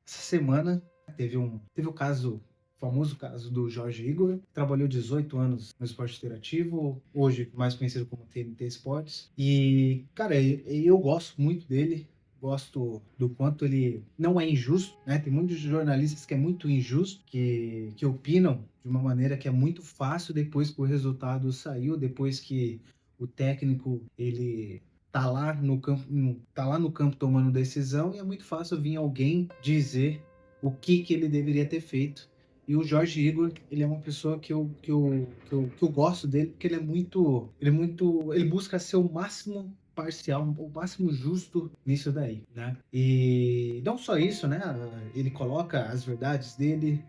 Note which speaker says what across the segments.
Speaker 1: Essa semana teve o caso, o famoso caso do Jorge Igor, que trabalhou 18 anos no esporte interativo, hoje mais conhecido como TNT Esportes. E, cara, eu gosto muito dele, gosto do quanto ele não é injusto, né? Tem muitos jornalistas que é muito injusto, que opinam de uma maneira que é muito fácil depois que o resultado saiu, depois que o técnico ele tá lá no campo tomando decisão, e é muito fácil vir alguém dizer o que ele deveria ter feito. E o Jorge Igor, ele é uma pessoa que eu gosto dele, porque ele busca ser o máximo parcial, o máximo justo nisso daí, né? E não só isso, né? Ele coloca as verdades dele.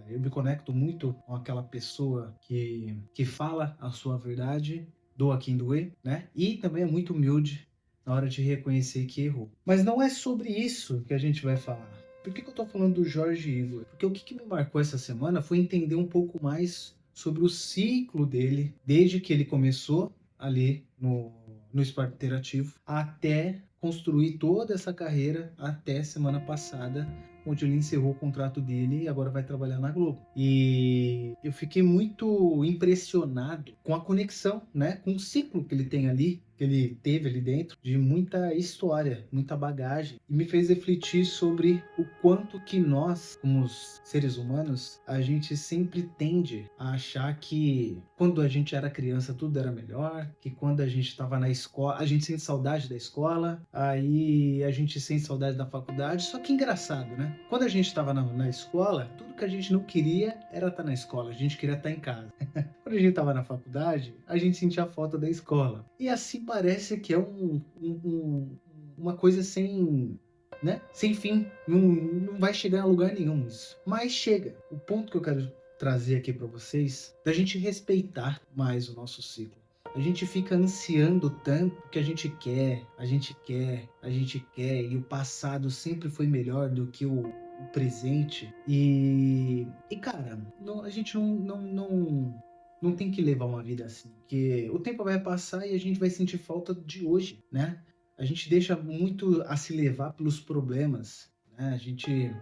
Speaker 1: Eu me conecto muito com aquela pessoa que fala a sua verdade, doa quem doer, né? E também é muito humilde na hora de reconhecer que errou. Mas não é sobre isso que a gente vai falar. Por que eu tô falando do Jorge Igor? Porque o que me marcou essa semana foi entender um pouco mais sobre o ciclo dele, desde que ele começou ali no esporte interativo, até construir toda essa carreira até semana passada, onde ele encerrou o contrato dele e agora vai trabalhar na Globo. E eu fiquei muito impressionado com a conexão, né, com o ciclo que ele tem ali, que ele teve ali dentro, de muita história, muita bagagem, e me fez refletir sobre o quanto que nós, como seres humanos, a gente sempre tende a achar que quando a gente era criança tudo era melhor, que quando a gente estava na escola, a gente sente saudade da escola, aí a gente sente saudade da faculdade. Só que engraçado, né? Quando a gente estava na escola, tudo que a gente não queria era estar na escola, a gente queria estar em casa. Quando a gente estava na faculdade, a gente sentia falta da escola. E assim parece que é uma coisa sem, né? Sem fim. Não vai chegar a lugar nenhum isso. Mas chega. O ponto que eu quero trazer aqui para vocês, da gente respeitar mais o nosso ciclo. A gente fica ansiando tanto que a gente quer, a gente quer, a gente quer, e o passado sempre foi melhor do que o presente. E cara, a gente não tem que levar uma vida assim, porque o tempo vai passar e a gente vai sentir falta de hoje, né? A gente deixa muito a se levar pelos problemas, né? A gente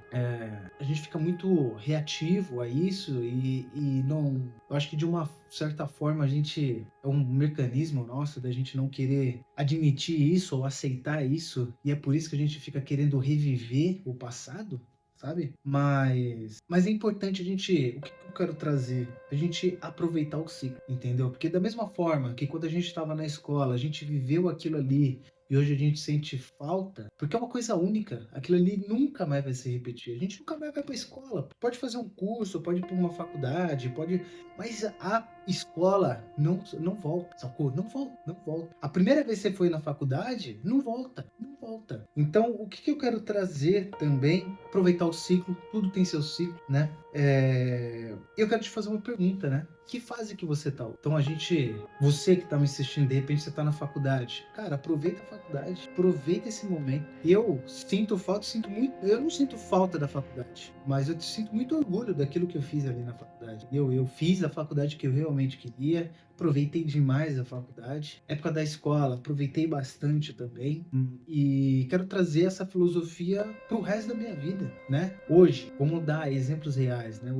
Speaker 1: fica muito reativo a isso e não. Eu acho que de uma certa forma a gente é um mecanismo nosso da gente não querer admitir isso ou aceitar isso, e é por isso que a gente fica querendo reviver o passado, sabe? Mas é importante a gente, o que eu quero trazer? A gente aproveitar o ciclo, entendeu? Porque da mesma forma que quando a gente estava na escola, a gente viveu aquilo ali e hoje a gente sente falta, porque é uma coisa única, aquilo ali nunca mais vai se repetir. A gente nunca mais vai para a escola. Pode fazer um curso, pode ir para uma faculdade, pode, mas a escola não volta, sacou? Não volta, não volta. A primeira vez que você foi na faculdade, não volta, não volta. Então, o que eu quero trazer também, aproveitar o ciclo, tudo tem seu ciclo, né? Eu quero te fazer uma pergunta, né? Que fase que você tá? Então você que tá me assistindo, de repente você tá na faculdade. Cara, aproveita a faculdade, aproveita esse momento. Eu sinto falta, sinto muito, eu não sinto falta da faculdade, mas eu sinto muito orgulho daquilo que eu fiz ali na faculdade. Eu fiz a faculdade que eu realmente queria, aproveitei demais a faculdade. Época da escola, aproveitei bastante também. E quero trazer essa filosofia pro resto da minha vida, né? Hoje, vamos dar exemplos reais, né?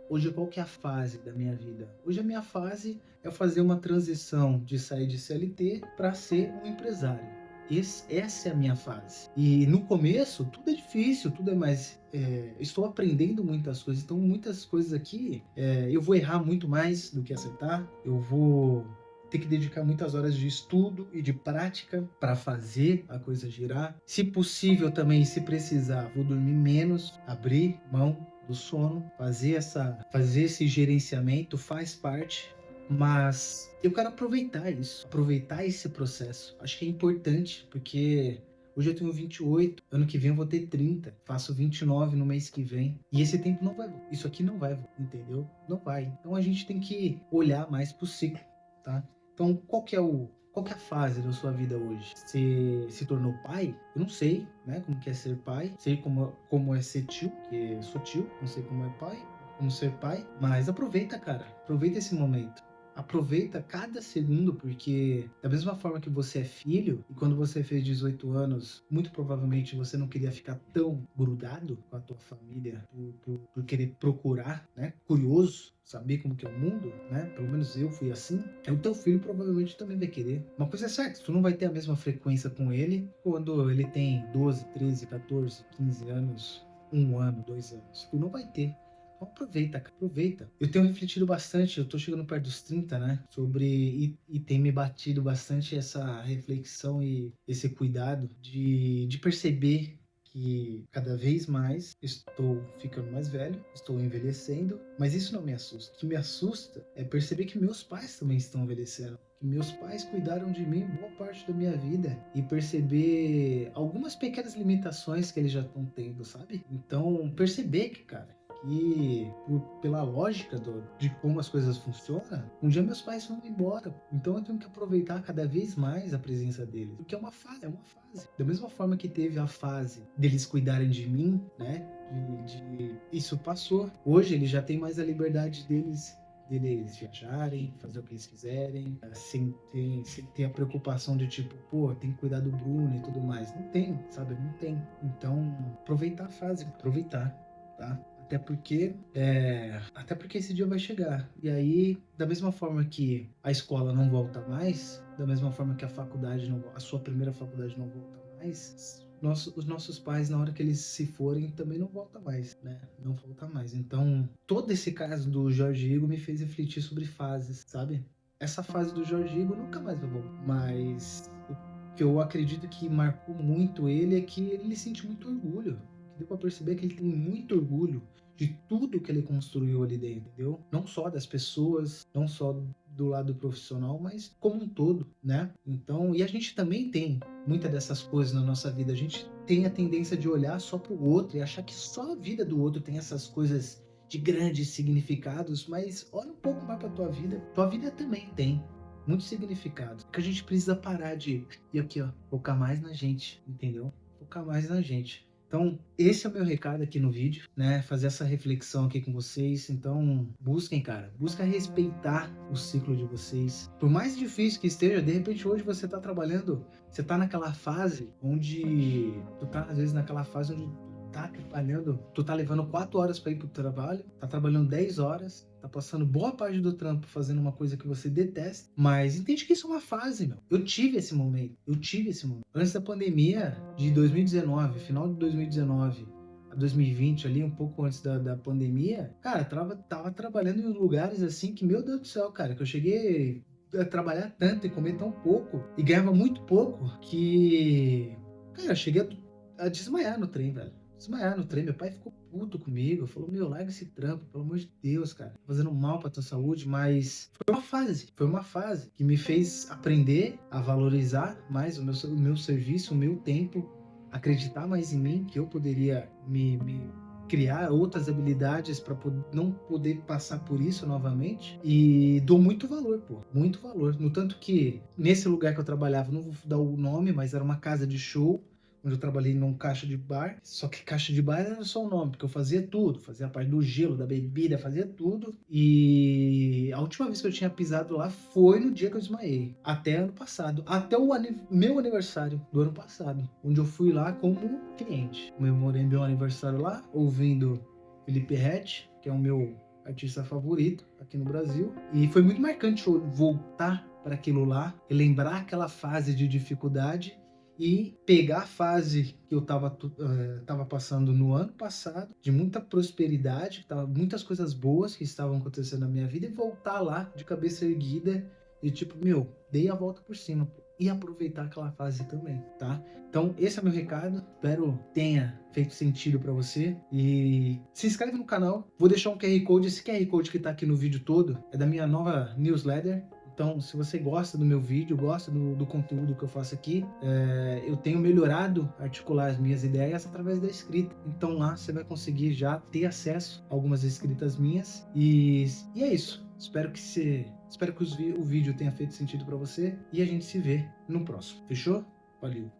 Speaker 1: Hoje, qual que é a fase da minha vida? Hoje a minha fase é fazer uma transição de sair de CLT para ser um empresário. Essa é a minha fase. E no começo, tudo é difícil, tudo é mais. Estou aprendendo muitas coisas, então muitas coisas aqui eu vou errar muito mais do que acertar. Eu vou ter que dedicar muitas horas de estudo e de prática para fazer a coisa girar. Se possível também, se precisar, vou dormir menos, abrir mão do sono, fazer esse gerenciamento faz parte, mas eu quero aproveitar isso, aproveitar esse processo. Acho que é importante, porque hoje eu tenho 28, ano que vem eu vou ter 30, faço 29 no mês que vem, e esse tempo não vai, isso aqui não vai, entendeu? Não vai. Então a gente tem que olhar mais pro ciclo, tá? Então, qual que é a fase da sua vida hoje? Você se tornou pai? Eu não sei, né, como que é ser pai. Sei como é ser tio, que sou tio, não sei como é pai, como ser pai. Mas aproveita, cara. Aproveita esse momento. aproveita cada segundo, porque da mesma forma que você é filho, e quando você fez 18 anos, muito provavelmente você não queria ficar tão grudado com a tua família por querer procurar, né? Curioso, saber como que é o mundo, né? Pelo menos eu fui assim. O teu filho provavelmente também vai querer. Uma coisa é certa, tu não vai ter a mesma frequência com ele quando ele tem 12, 13, 14, 15 anos, 1 ano, 2 anos. Tu não vai ter. Então aproveita, cara, aproveita. Eu tenho refletido bastante, eu tô chegando perto dos 30, né? E tem me batido bastante essa reflexão e esse cuidado de perceber que cada vez mais estou ficando mais velho, estou envelhecendo, mas isso não me assusta. O que me assusta é perceber que meus pais também estão envelhecendo. Que meus pais cuidaram de mim boa parte da minha vida e perceber algumas pequenas limitações que eles já estão tendo, sabe? Então, perceber que, cara, que pela lógica de como as coisas funcionam, um dia meus pais vão embora. Então eu tenho que aproveitar cada vez mais a presença deles. Porque é uma fase, é uma fase. Da mesma forma que teve a fase deles cuidarem de mim, né? Isso passou. Hoje eles já têm mais a liberdade deles viajarem, fazer o que eles quiserem, sem ter a preocupação de tipo, pô, tem que cuidar do Bruno e tudo mais. Não tem, sabe? Não tem. Então, aproveitar a fase, aproveitar, tá? Até porque esse dia vai chegar. E aí, da mesma forma que a escola não volta mais, da mesma forma que a faculdade não, a sua primeira faculdade não volta mais, os nossos pais, na hora que eles se forem, também não volta mais, né? Não volta mais. Então, todo esse caso do Jorge Igor me fez refletir sobre fases, sabe? Essa fase do Jorge Igor nunca mais vai voltar. Mas o que eu acredito que marcou muito ele é que ele sente muito orgulho. Deu pra perceber que ele tem muito orgulho de tudo que ele construiu ali dentro, entendeu? Não só das pessoas, não só do lado profissional, mas como um todo, né? Então, e a gente também tem muitas dessas coisas na nossa vida. A gente tem a tendência de olhar só pro outro e achar que só a vida do outro tem essas coisas de grandes significados, mas olha um pouco mais pra tua vida. Tua vida também tem muitos significados. Que a gente precisa parar e aqui, ó, focar mais na gente, entendeu? Focar mais na gente. Então, esse é o meu recado aqui no vídeo, né? Fazer essa reflexão aqui com vocês. Então, busquem, cara. Busca respeitar o ciclo de vocês. Por mais difícil que esteja, de repente hoje você tá trabalhando, você tá naquela fase onde tu tá, às vezes, naquela fase onde tá trabalhando, tu tá levando 4 horas para ir pro trabalho, tá trabalhando 10 horas, tá passando boa parte do trampo fazendo uma coisa que você detesta, mas entende que isso é uma fase, meu. Eu tive esse momento. Antes da pandemia de 2019, final de 2019 a 2020 ali, um pouco antes da pandemia, cara, tava trabalhando em lugares assim que, meu Deus do céu, cara, que eu cheguei a trabalhar tanto e comer tão pouco e ganhava muito pouco que, cara, eu cheguei a desmaiar no trem, velho. Desmaiar no trem. Meu pai ficou puto comigo. Falou, meu, larga esse trampo, pelo amor de Deus, cara. Tá fazendo mal pra tua saúde, mas foi uma fase que me fez aprender a valorizar mais o meu serviço, o meu tempo, acreditar mais em mim, que eu poderia me criar outras habilidades para não poder passar por isso novamente. E dou muito valor, pô, muito valor. No tanto que nesse lugar que eu trabalhava, não vou dar o nome, mas era uma casa de show onde eu trabalhei num caixa de bar, só que caixa de bar era só o nome, porque eu fazia tudo, fazia a parte do gelo, da bebida, fazia tudo, e a última vez que eu tinha pisado lá foi no dia que eu desmaiei, até ano passado, até o meu aniversário do ano passado, onde eu fui lá como cliente. Comemorei meu aniversário lá, ouvindo Felipe Ret, que é o meu artista favorito aqui no Brasil, e foi muito marcante eu voltar para aquilo lá, e lembrar aquela fase de dificuldade e pegar a fase que eu tava passando no ano passado, de muita prosperidade, muitas coisas boas que estavam acontecendo na minha vida, e voltar lá de cabeça erguida e tipo, meu, dei a volta por cima, pô, e aproveitar aquela fase também, tá? Então, esse é meu recado. Espero tenha feito sentido para você. E se inscreve no canal. Vou deixar um QR Code. Esse QR Code que tá aqui no vídeo todo é da minha nova newsletter. Então, se você gosta do meu vídeo, gosta do conteúdo que eu faço aqui, eu tenho melhorado articular as minhas ideias através da escrita. Então lá você vai conseguir já ter acesso a algumas escritas minhas. E é isso. Espero que o vídeo tenha feito sentido para você e a gente se vê no próximo. Fechou? Valeu!